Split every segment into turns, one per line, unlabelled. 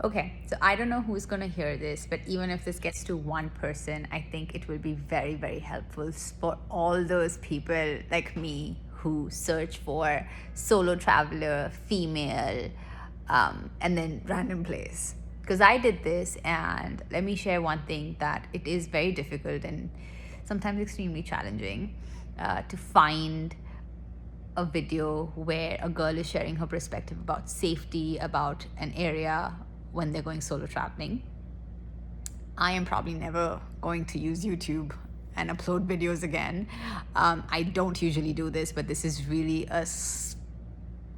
Okay, so I don't know who's going to hear this, but even if this gets to one person, I think it will be very, very helpful for all those people like me who search for solo traveler, female, and then random place. Because I did this, and let me share one thing that it is very difficult and sometimes extremely challenging to find a video where a girl is sharing her perspective about safety, about an area when they're going solo traveling. I am probably never going to use YouTube and upload videos again. I don't usually do this, but this is really a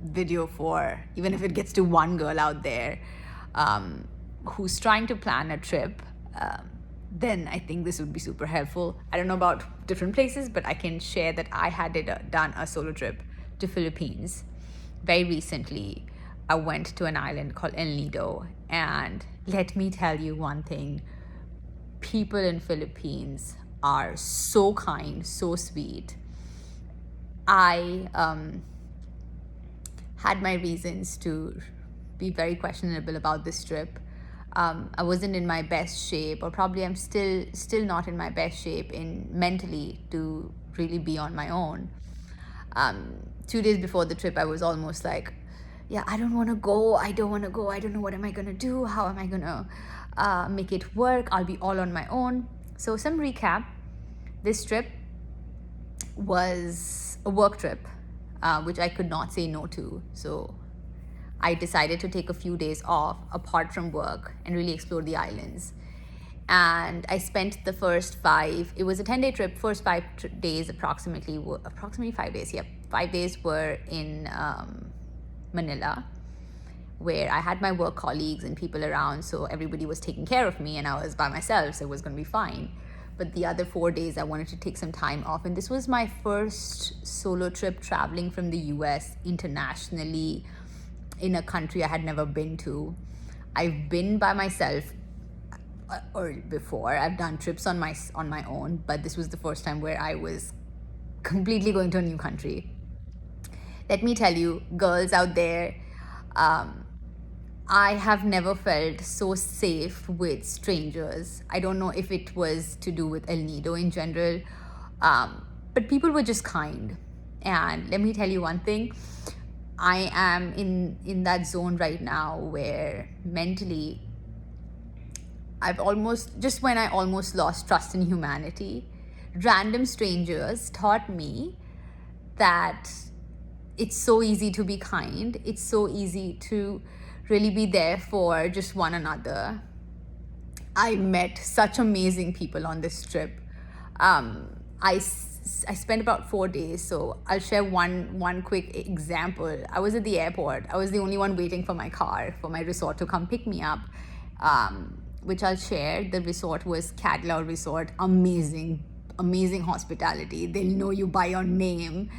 video for, even if it gets to one girl out there who's trying to plan a trip, then I think this would be super helpful. I don't know about different places, but I can share that I had done a solo trip to Philippines very recently. I went to an island called El Nido, and let me tell you one thing. People in Philippines are so kind, so sweet. I had my reasons to be very questionable about this trip. I wasn't in my best shape, or probably I'm still not in my best shape in mentally to really be on my own. 2 days before the trip, I was almost like, yeah, I don't want to go. I don't want to go. I don't know what am I going to do. How am I going to make it work? I'll be all on my own. So some recap. This trip was a work trip, which I could not say no to. So I decided to take a few days off apart from work and really explore the islands. And I spent the first it was a 10-day trip. First 5 days approximately 5 days. Yep. 5 days were in Manila, where I had my work colleagues and people around. So everybody was taking care of me and I was by myself. So it was going to be fine. But the other 4 days, I wanted to take some time off. And this was my first solo trip traveling from the US internationally in a country I had never been to. I've been by myself or before. I've done trips on my own, but this was the first time where I was completely going to a new country. Let me tell you, girls out there, I have never felt so safe with strangers. I don't know if it was to do with El Nido in general, but people were just kind. And let me tell you one thing. I am in that zone right now where mentally when I almost lost trust in humanity, random strangers taught me that it's so easy to be kind. It's so easy to really be there for just one another. I met such amazing people on this trip. I spent about 4 days, so I'll share one quick example. I was at the airport. I was the only one waiting for my car, for my resort to come pick me up, which I'll share. The resort was Cadlaw Resort. Amazing hospitality. They'll know you by your name.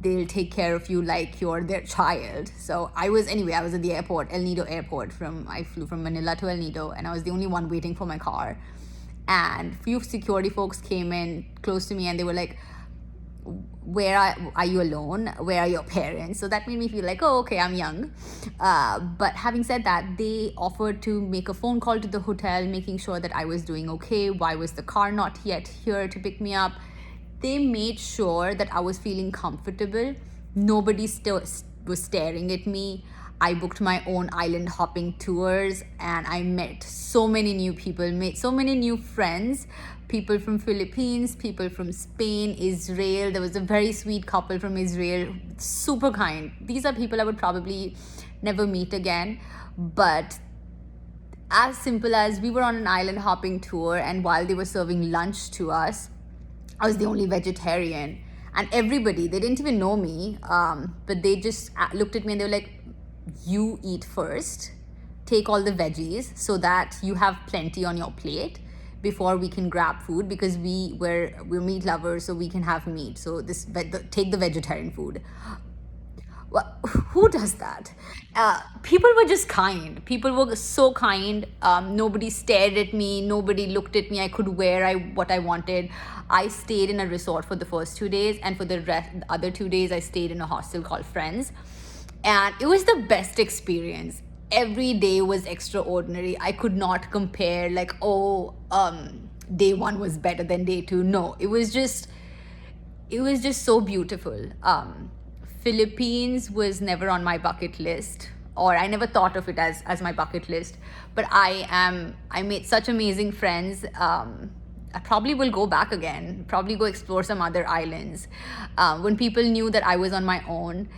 They'll take care of you like you're their child. So I was at the airport, El Nido Airport. I flew from Manila to El Nido, and I was the only one waiting for my car. And few security folks came in close to me, and they were like, where are you alone? Where are your parents? So that made me feel like, oh, okay, I'm young. But having said that, they offered to make a phone call to the hotel, making sure that I was doing okay. Why was the car not yet here to pick me up? They made sure that I was feeling comfortable. Nobody was staring at me. I booked my own island hopping tours, and I met so many new people, made so many new friends, people from Philippines, people from Spain, Israel. There was a very sweet couple from Israel, super kind. These are people I would probably never meet again. But as simple as we were on an island hopping tour, and while they were serving lunch to us, I was the only vegetarian. And everybody, they didn't even know me, but they just looked at me and they were like, you eat first, take all the veggies so that you have plenty on your plate before we can grab food, because we're meat lovers, so we can have meat. So take the vegetarian food. Well, who does that? People were just kind. People were so kind. Nobody stared at me. Nobody looked at me. I could wear what I wanted. I stayed in a resort for the first 2 days, and for the other 2 days, I stayed in a hostel called Friends. And it was the best experience. every day was extraordinary. I could not compare like, oh, day one was better than day two. No, it was just so beautiful. Philippines was never on my bucket list, or I never thought of it as my bucket list. But I made such amazing friends. I probably will go back again, probably go explore some other islands. When people knew that I was on my own,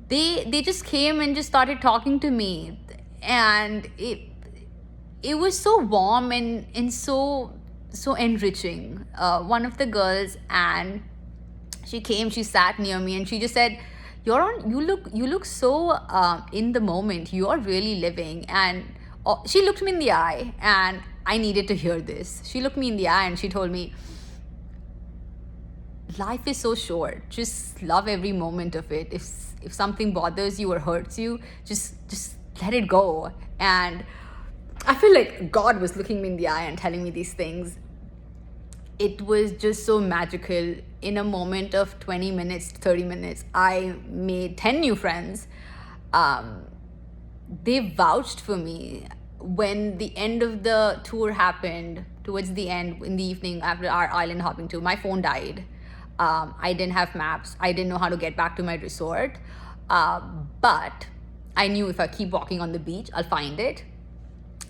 they just came and just started talking to me, and it was so warm and so enriching. One of the girls, and she came, she sat near me, and she just said, you look so in the moment. You are really living. And she looked me in the eye, and I needed to hear this. She looked me in the eye and she told me, life is so short. Just love every moment of it. If something bothers you or hurts you, just let it go. And I feel like God was looking me in the eye and telling me these things. It was just so magical. In a moment of 20 minutes, 30 minutes, I made 10 new friends. They vouched for me. When the end of the tour happened, towards the end, in the evening, after our island hopping tour, my phone died. I didn't have maps. I didn't know how to get back to my resort. But I knew if I keep walking on the beach, I'll find it.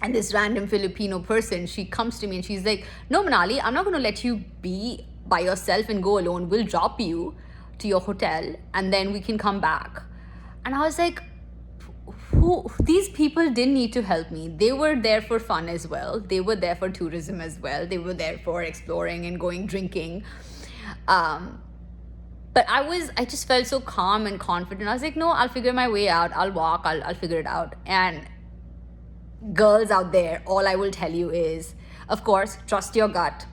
And this random Filipino person, she comes to me and she's like, no, Manali, I'm not going to let you be by yourself and go alone. We'll drop you to your hotel and then we can come back. And I was like, these people didn't need to help me. They were there for fun as well. They were there for tourism as well. They were there for exploring and going drinking. But I just felt so calm and confident. I was like, no, I'll figure my way out. I'll walk. I'll figure it out. And girls out there, all I will tell you is, of course, trust your gut.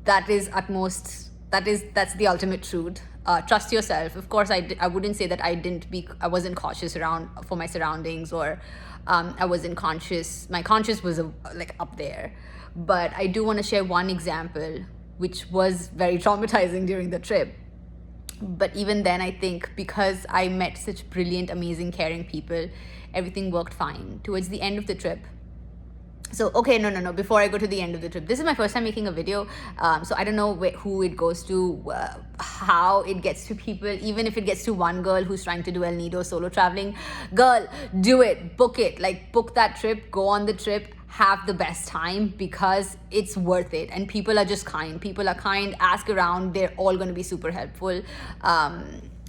That's the ultimate truth. Trust yourself. Of course, I wouldn't say that I wasn't cautious for my surroundings, or I wasn't conscious. My conscious was like up there. But I do want to share one example, which was very traumatizing during the trip. But even then, I think because I met such brilliant, amazing, caring people, everything worked fine towards the end of the trip. So, okay, no. Before I go to the end of the trip, this is my first time making a video. So I don't know who it goes to, how it gets to people, even if it gets to one girl who's trying to do El Nido solo traveling. Girl, do it, book it, like book that trip, go on the trip, have the best time, because it's worth it. And people are just kind. People are kind, ask around, they're all going to be super helpful.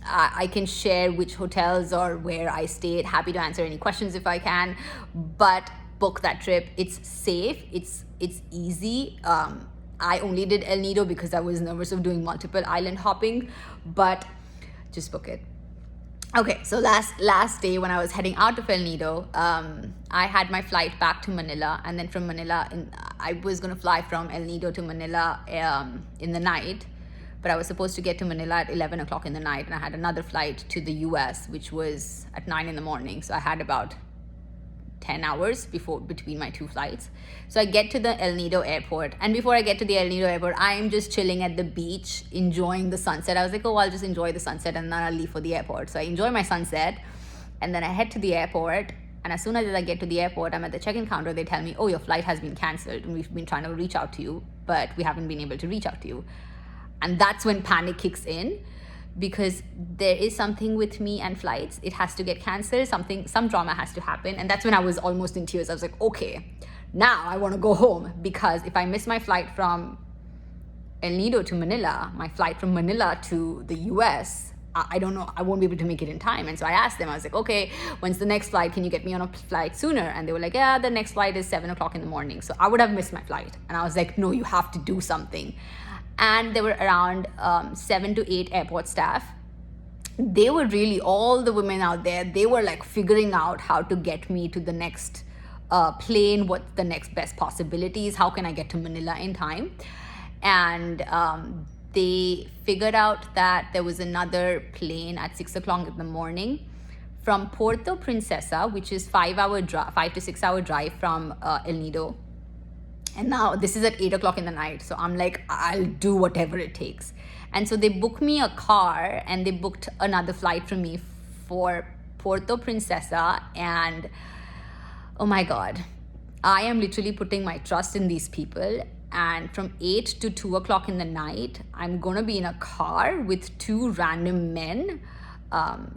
I can share which hotels or where I stayed. Happy to answer any questions if I can. But book that trip. It's safe. It's easy. I only did El Nido because I was nervous of doing multiple island hopping, but just book it. Okay, so last day when I was heading out of El Nido, I had my flight back to Manila, and then from Manila, I was going to fly from El Nido to Manila in the night, but I was supposed to get to Manila at 11 o'clock in the night, and I had another flight to the US, which was at 9 in the morning, so I had about 10 hours between my two flights. So I get to the El Nido airport, and before I get to the El Nido airport, I am just chilling at the beach, enjoying the sunset. I was like, oh, I'll just enjoy the sunset and then I'll leave for the airport. So I enjoy my sunset, and then I head to the airport, and as soon as I get to the airport, I'm at the check-in counter. They tell me, oh, your flight has been cancelled, and we've been trying to reach out to you, but we haven't been able to reach out to you. And that's when panic kicks in, because there is something with me and flights. It has to get cancelled. Some drama has to happen. And that's when I was almost in tears. I was like, okay, now I want to go home, because if I miss my flight from El Nido to Manila, my flight from Manila to the US, I don't know, I won't be able to make it in time. And so I asked them, I was like, okay, when's the next flight? Can you get me on a flight sooner? And they were like, yeah, the next flight is 7 o'clock in the morning. So I would have missed my flight. And I was like, no, you have to do something. And there were around 7 to 8 airport staff. They were really, all the women out there, they were like figuring out how to get me to the next plane, what's the next best possibilities, how can I get to Manila in time. And they figured out that there was another plane at 6 o'clock in the morning from Puerto Princesa, which is 5 to 6 hour drive from El Nido. And now this is at 8 o'clock in the night. So I'm like, I'll do whatever it takes. And so they booked me a car, and they booked another flight for me for Puerto Princesa, and oh my God, I am literally putting my trust in these people. And from 8 to 2 o'clock in the night, I'm gonna be in a car with two random men.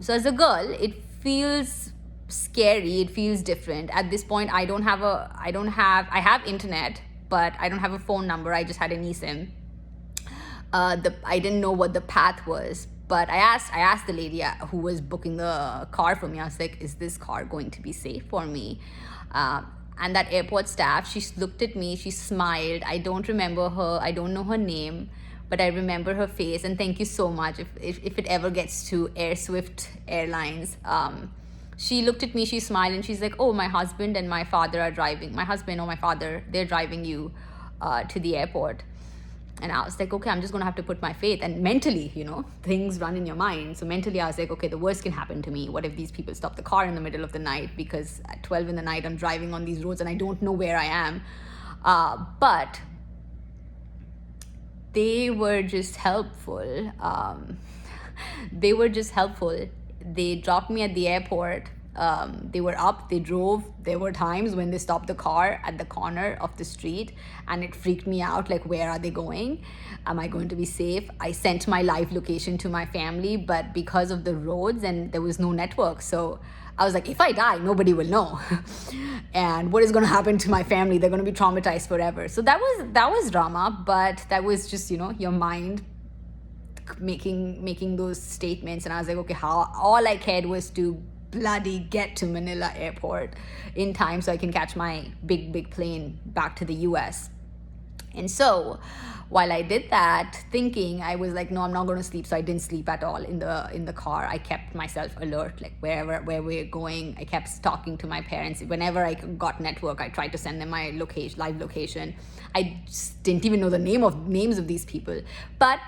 So as a girl, it feels scary. It feels different. At this point, I have internet, but I don't have a phone number. I just had an eSIM. I didn't know what the path was, but I asked the lady who was booking the car for me. I was like, "Is this car going to be safe for me?" And that airport staff, she looked at me, she smiled. I don't remember her, I don't know her name, but I remember her face. And thank you so much. If it ever gets to Air Swift Airlines, she looked at me, she smiled, and she's like, "Oh, my husband and my father are driving. My husband or my father, they're driving you to the airport." And I was like, okay, I'm just going to have to put my faith. And mentally, things run in your mind. So mentally, I was like, okay, the worst can happen to me. What if these people stop the car in the middle of the night? Because at 12 in the night, I'm driving on these roads and I don't know where I am. But they were just helpful. They dropped me at the airport. They were up, they drove. There were times when they stopped the car at the corner of the street, and it freaked me out, like, where are they going? Am I going to be safe? I sent my live location to my family, but because of the roads and there was no network, so I was like, if I die, nobody will know. And what is going to happen to my family? They're going to be traumatized forever. So that was drama, but that was just, your mind making those statements. And I was like, okay, all I cared was to bloody get to Manila airport in time so I can catch my big plane back to the US. And so while I did that thinking, I was like, no, I'm not going to sleep. So I didn't sleep at all in the car. I kept myself alert, like where we're going. I kept talking to my parents. Whenever I got network, I tried to send them my live location. I just didn't even know the names of these people, but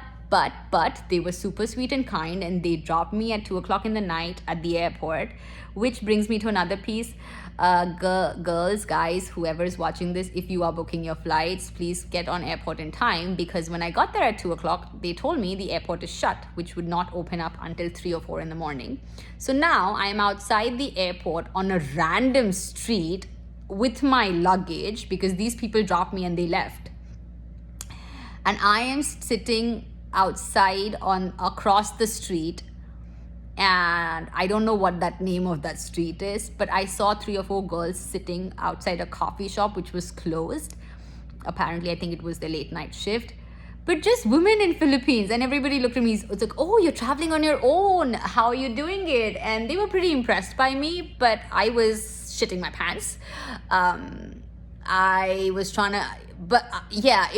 they were super sweet and kind, and they dropped me at 2 o'clock in the night at the airport, which brings me to another piece. Girls, guys, whoever's watching this, if you are booking your flights, please get on airport in time, because when I got there at 2 o'clock, they told me the airport is shut, which would not open up until 3 or 4 in the morning. So now I am outside the airport on a random street with my luggage, because these people dropped me and they left. And I am sitting outside across the street, and I don't know what that name of that street is, but I saw 3 or 4 girls sitting outside a coffee shop which was closed. Apparently, I think it was the late night shift, but just women in Philippines. And everybody looked at me, it's like, oh, you're traveling on your own, how are you doing it? And they were pretty impressed by me, but I was shitting my pants. I was trying to, but yeah,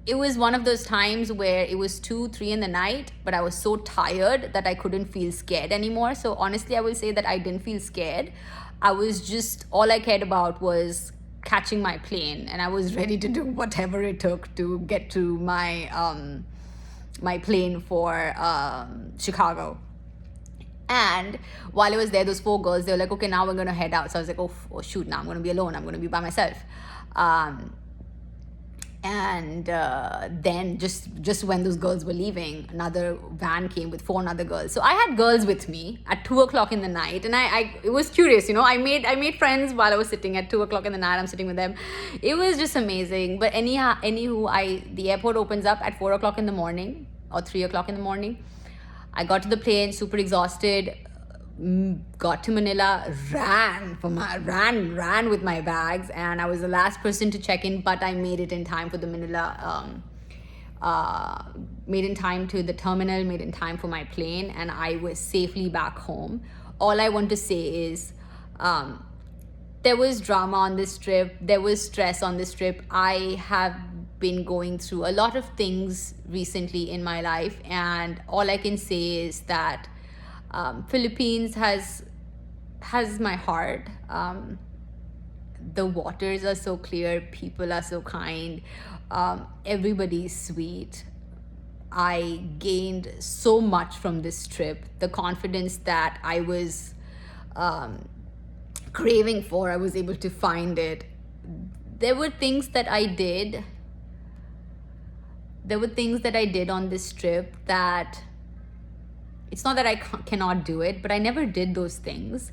it was one of those times where it was 2-3 in the night, but I was so tired that I couldn't feel scared anymore. So honestly, I will say that I didn't feel scared. I was just, all I cared about was catching my plane, and I was ready to do whatever it took to get to my my plane for Chicago. And while I was there, those 4 girls, they were like, okay, now we're going to head out. So I was like, oh shoot, now I'm going to be alone. I'm going to be by myself. And then just when those girls were leaving, another van came with 4 other girls. So I had girls with me at 2 o'clock in the night, and it was curious, I made friends while I was sitting at 2 o'clock in the night. I'm sitting with them. It was just amazing. But anywho, the airport opens up at 4 o'clock in the morning or 3 o'clock in the morning. I got to the plane, super exhausted. Got to Manila, ran with my bags, and I was the last person to check in, but I made it in time for the Manila, made in time to the terminal, made in time for my plane, and I was safely back home. All I want to say is, there was drama on this trip, there was stress on this trip. I have been going through a lot of things recently in my life, and all I can say is that Philippines has my heart. The waters are so clear, people are so kind, everybody's sweet. I gained so much from this trip. The confidence that I was craving for, I was able to find it. There were things that I did on this trip that It's not that I cannot do it, but I never did those things.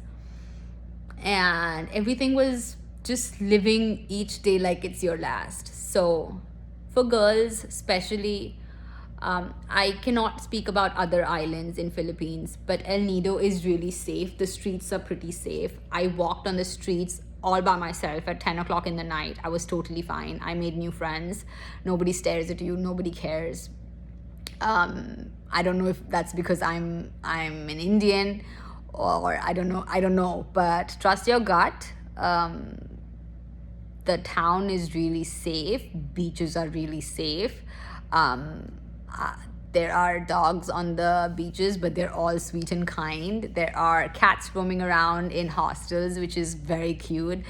And everything was just living each day like it's your last. So for girls especially, I cannot speak about other islands in Philippines, but El Nido is really safe. The streets are pretty safe. I walked on the streets all by myself at 10 o'clock in the night. I was totally fine. I made new friends. Nobody stares at you. Nobody cares. I don't know if that's because I'm an Indian, or I don't know, but trust your gut. The town is really safe. Beaches are really safe. There are dogs on the beaches, but they're all sweet and kind. There are cats roaming around in hostels, which is very cute.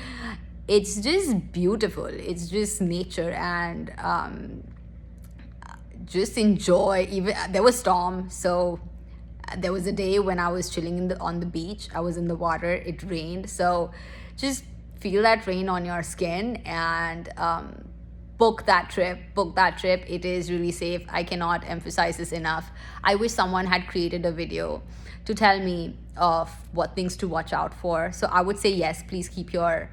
It's just beautiful. It's just nature, and just enjoy. Even there was storm, so there was a day when I was chilling on the beach. I was in the water. It rained, so just feel that rain on your skin, and book that trip. It is really safe. I cannot emphasize this enough. I wish someone had created a video to tell me of what things to watch out for. So I would say yes, please keep your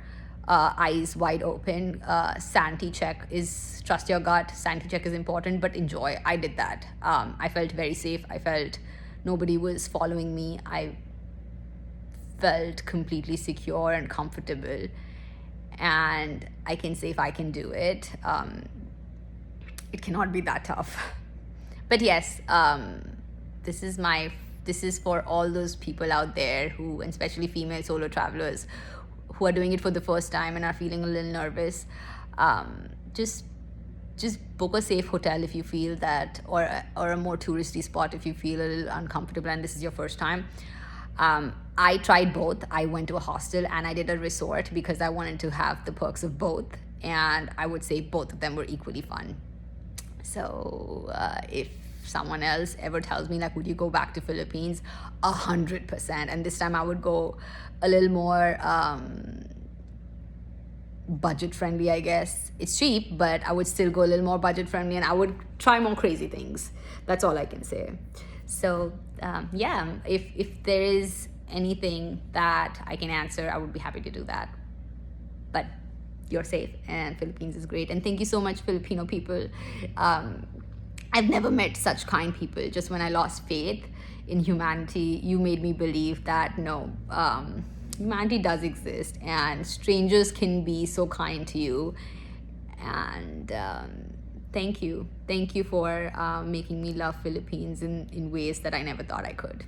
eyes wide open. Sanity check is, trust your gut. Sanity check is important, but enjoy. I did that. I felt very safe. I felt nobody was following me. I felt completely secure and comfortable, and I can say if I can do it, it cannot be that tough. But yes, this is for all those people out there who, and especially female solo travelers, who are doing it for the first time and are feeling a little nervous. Just book a safe hotel if you feel that, or a more touristy spot if you feel a little uncomfortable and this is your first time. I tried both. I went to a hostel and I did a resort because I wanted to have the perks of both, and I would say both of them were equally fun. So if someone else ever tells me like, would you go back to Philippines, 100%. And this time I would go a little more budget friendly, I guess. It's cheap, but I would still go a little more budget friendly, and I would try more crazy things. That's all I can say. So yeah, if there is anything that I can answer, I would be happy to do that. But you're safe, and Philippines is great. And thank you so much, Filipino people. I've never met such kind people. Just when I lost faith in humanity, you made me believe that no, humanity does exist, and strangers can be so kind to you. And thank you for making me love Philippines in ways that I never thought I could.